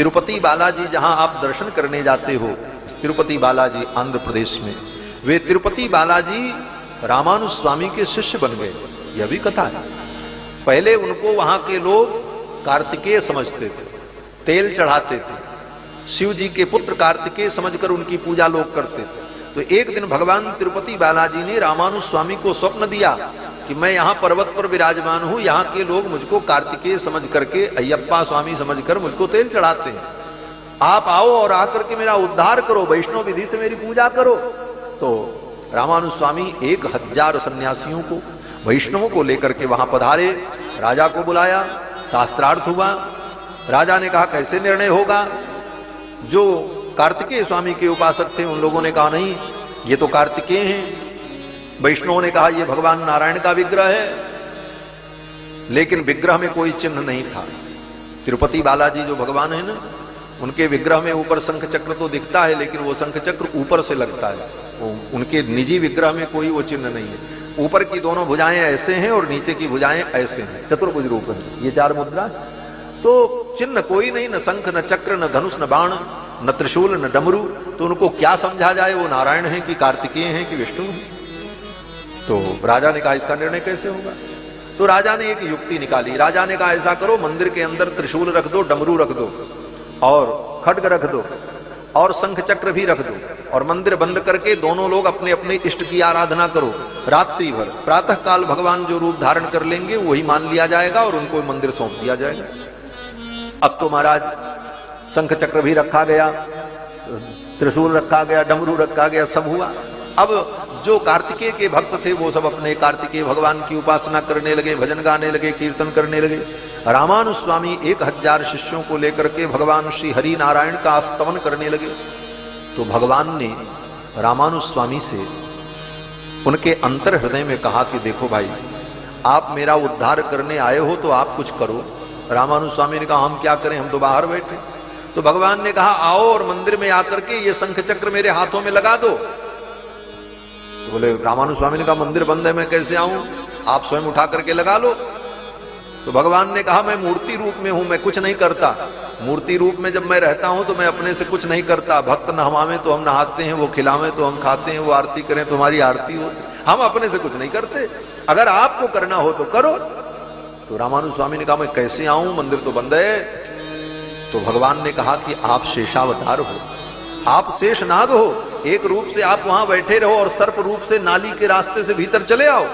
तिरुपति बालाजी जहां आप दर्शन करने जाते हो, तिरुपति बालाजी आंध्र प्रदेश में, वे तिरुपति बालाजी रामानुज स्वामी के शिष्य बन गए। यह भी कथा है। पहले उनको वहां के लोग कार्तिकेय समझते थे, तेल चढ़ाते थे, शिव जी के पुत्र कार्तिकेय समझकर उनकी पूजा लोग करते थे। तो एक दिन भगवान तिरुपति बालाजी ने रामानुज स्वामी को स्वप्न दिया कि मैं यहां पर्वत पर विराजमान हूं, यहां के लोग मुझको कार्तिकेय समझ करके, अय्यप्पा स्वामी समझकर मुझको तेल चढ़ाते हैं, आप आओ और आकर के मेरा उद्धार करो, वैष्णव विधि से मेरी पूजा करो। तो रामानुज स्वामी 1000 सन्यासियों को, वैष्णवों को लेकर के वहां पधारे, राजा को बुलाया, शास्त्रार्थ हुआ। राजा ने कहा कैसे निर्णय होगा? जो कार्तिकेय स्वामी के उपासक थे उन लोगों ने कहा नहीं, ये तो कार्तिकेय हैं। वैष्णवों ने कहा ये भगवान नारायण का विग्रह है, लेकिन विग्रह में कोई चिन्ह नहीं था। तिरुपति बालाजी जो भगवान है ना, उनके विग्रह में ऊपर शंख चक्र तो दिखता है, लेकिन वो शंख चक्र ऊपर से लगता है, उनके निजी विग्रह में कोई वो चिन्ह नहीं है। ऊपर की दोनों भुजाएं ऐसे हैं और नीचे की भुजाएं ऐसे हैं, चतुर्भुज रूप है, ये 4 मुद्रा। तो चिन्ह कोई नहीं, न शंख न चक्र न धनुष न बाण न त्रिशूल न डमरू। तो उनको क्या समझा जाए, वो नारायण है कि कार्तिकेय हैं कि विष्णु हैं? तो राजा ने कहा इसका निर्णय कैसे होगा? तो राजा ने एक युक्ति निकाली। राजा ने कहा ऐसा करो, मंदिर के अंदर त्रिशूल रख दो, डमरू रख दो और खड्ग रख दो और शंख चक्र भी रख दो, और मंदिर बंद करके दोनों लोग अपने अपने इष्ट की आराधना करो रात्रि भर। प्रातः काल भगवान जो रूप धारण कर लेंगे वही मान लिया जाएगा और उनको मंदिर सौंप दिया जाएगा। अब तो महाराज शंख चक्र भी रखा गया, त्रिशूल रखा गया, डमरू रखा गया, सब हुआ। अब जो कार्तिकेय के भक्त थे वो सब अपने कार्तिकेय भगवान की उपासना करने लगे, भजन गाने लगे, कीर्तन करने लगे। रामानुज स्वामी 1000 शिष्यों को लेकर के भगवान श्री हरि नारायण का स्तवन करने लगे। तो भगवान ने रामानुज स्वामी से उनके अंतर हृदय में कहा कि देखो भाई, आप मेरा उद्धार करने आए हो तो आप कुछ करो। रामानुज स्वामी ने कहा हम क्या करें, हम तो बाहर बैठे। तो भगवान ने कहा आओ और मंदिर में आकर के ये शंख चक्र मेरे हाथों में लगा दो। तो बोले, रामानुज स्वामी ने कहा मंदिर बंद है, मैं कैसे आऊं, आप स्वयं उठा करके लगा लो। तो भगवान ने कहा मैं मूर्ति रूप में हूं, मैं कुछ नहीं करता। मूर्ति रूप में जब मैं रहता हूं तो मैं अपने से कुछ नहीं करता। भक्त नहवावे तो हम नहाते हैं, वो खिलावे तो हम खाते हैं, वो आरती करें तो हमारी आरती हो, हम अपने से कुछ नहीं करते। अगर आपको करना हो तो करो। तो रामानुज स्वामी ने कहा मैं कैसे आऊं, मंदिर तो बंद है। तो भगवान ने कहा कि आप शेषावतार हो, आप शेषनाग हो, एक रूप से आप वहां बैठे रहो और सर्प रूप से नाली के रास्ते से भीतर चले आओ।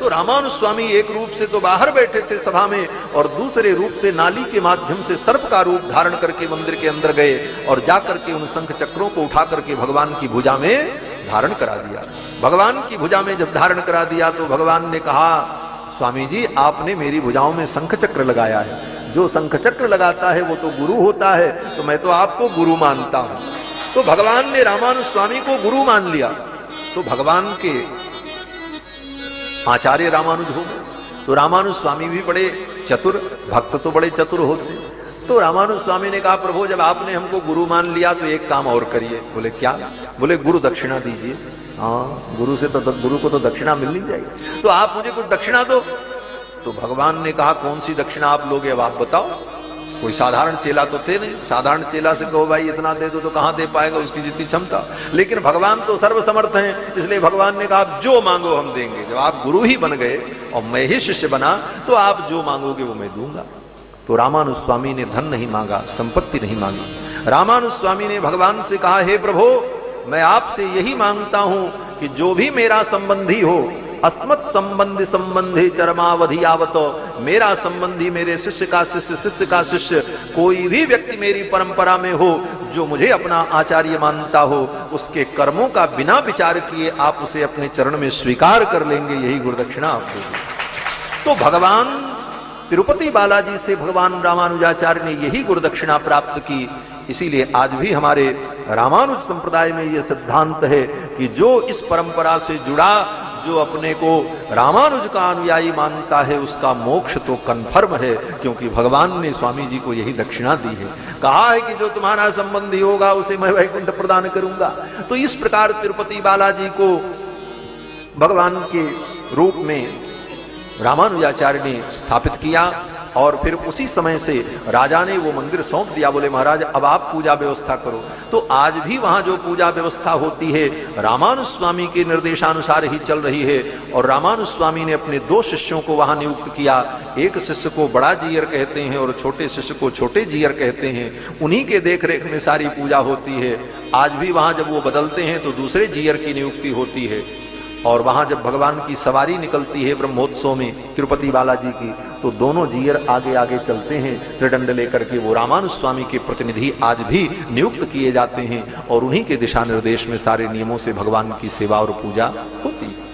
तो रामानुज स्वामी एक रूप से तो बाहर बैठे थे सभा में, और दूसरे रूप से नाली के माध्यम से सर्प का रूप धारण करके मंदिर के अंदर गए और जाकर के उन शंख चक्रों को उठा करके भगवान की भुजा में धारण करा दिया। भगवान की भुजा में जब धारण करा दिया तो भगवान ने कहा स्वामी जी आपने मेरी भुजाओं में शंख चक्र लगाया है, जो शंख चक्र लगाता है वो तो गुरु होता है, तो मैं तो आपको गुरु मानता हूं। तो भगवान ने रामानुज स्वामी को गुरु मान लिया। तो भगवान के आचार्य रामानुज हो गए। तो रामानुज स्वामी भी बड़े चतुर, भक्त तो बड़े चतुर होते। तो रामानुज स्वामी ने कहा प्रभु जब आपने हमको गुरु मान लिया तो एक काम और करिए। बोले क्या? बोले गुरु दक्षिणा दीजिए। हाँ, गुरु से तो गुरु को तो दक्षिणा मिलनी चाहिए, तो आप मुझे कुछ दक्षिणा दो। तो भगवान ने कहा कौन सी दक्षिणा आप लोगे, अब आप बताओ। कोई साधारण चेला तो थे नहीं, साधारण चेला से कहो भाई इतना दे दो तो कहां दे पाएगा, उसकी जितनी क्षमता। लेकिन भगवान तो सर्वसमर्थ हैं, इसलिए भगवान ने कहा आप जो मांगो हम देंगे। जब आप गुरु ही बन गए और मैं ही शिष्य बना तो आप जो मांगोगे वो मैं दूंगा। तो रामानुज स्वामी ने धन नहीं मांगा, संपत्ति नहीं मांगी। रामानुज स्वामी ने भगवान से कहा हे प्रभु मैं आपसे यही मांगता हूं कि जो भी मेरा संबंधी हो, अस्मत् संबंधी संबंधी चरमावधि आवत, मेरा संबंधी मेरे शिष्य का शिष्य, शिष्य का शिष्य, कोई भी व्यक्ति मेरी परंपरा में हो जो मुझे अपना आचार्य मानता हो, उसके कर्मों का बिना विचार किए आप उसे अपने चरण में स्वीकार कर लेंगे, यही गुरुदक्षिणा आप देंगे। तो भगवान तिरुपति बालाजी से भगवान रामानुजाचार्य ने यही गुरुदक्षिणा प्राप्त की। इसीलिए आज भी हमारे रामानुज संप्रदाय में यह सिद्धांत है कि जो इस परंपरा से जुड़ा, जो अपने को रामानुज का अनुयायी मानता है, उसका मोक्ष तो कन्फर्म है, क्योंकि भगवान ने स्वामी जी को यही दक्षिणा दी है। कहा है कि जो तुम्हारा संबंधी होगा उसे मैं वैकुंठ प्रदान करूंगा। तो इस प्रकार तिरुपति बालाजी को भगवान के रूप में रामानुजाचार्य ने स्थापित किया। और फिर उसी समय से राजा ने वो मंदिर सौंप दिया, बोले महाराज अब आप पूजा व्यवस्था करो। तो आज भी वहां जो पूजा व्यवस्था होती है रामानुज स्वामी के निर्देशानुसार ही चल रही है। और रामानुज स्वामी ने अपने 2 शिष्यों को वहां नियुक्त किया, एक शिष्य को बड़ा जीयर कहते हैं और छोटे शिष्य को छोटे जीयर कहते हैं। उन्हीं के देखरेख में सारी पूजा होती है। आज भी वहां जब वो बदलते हैं तो दूसरे जीयर की नियुक्ति होती है। और वहां जब भगवान की सवारी निकलती है ब्रह्मोत्सव में तिरुपति बालाजी की, तो दोनों जीयर आगे आगे चलते हैं त्रिदंड लेकर के। वो रामानुज स्वामी के प्रतिनिधि आज भी नियुक्त किए जाते हैं और उन्हीं के दिशा निर्देश में सारे नियमों से भगवान की सेवा और पूजा होती है।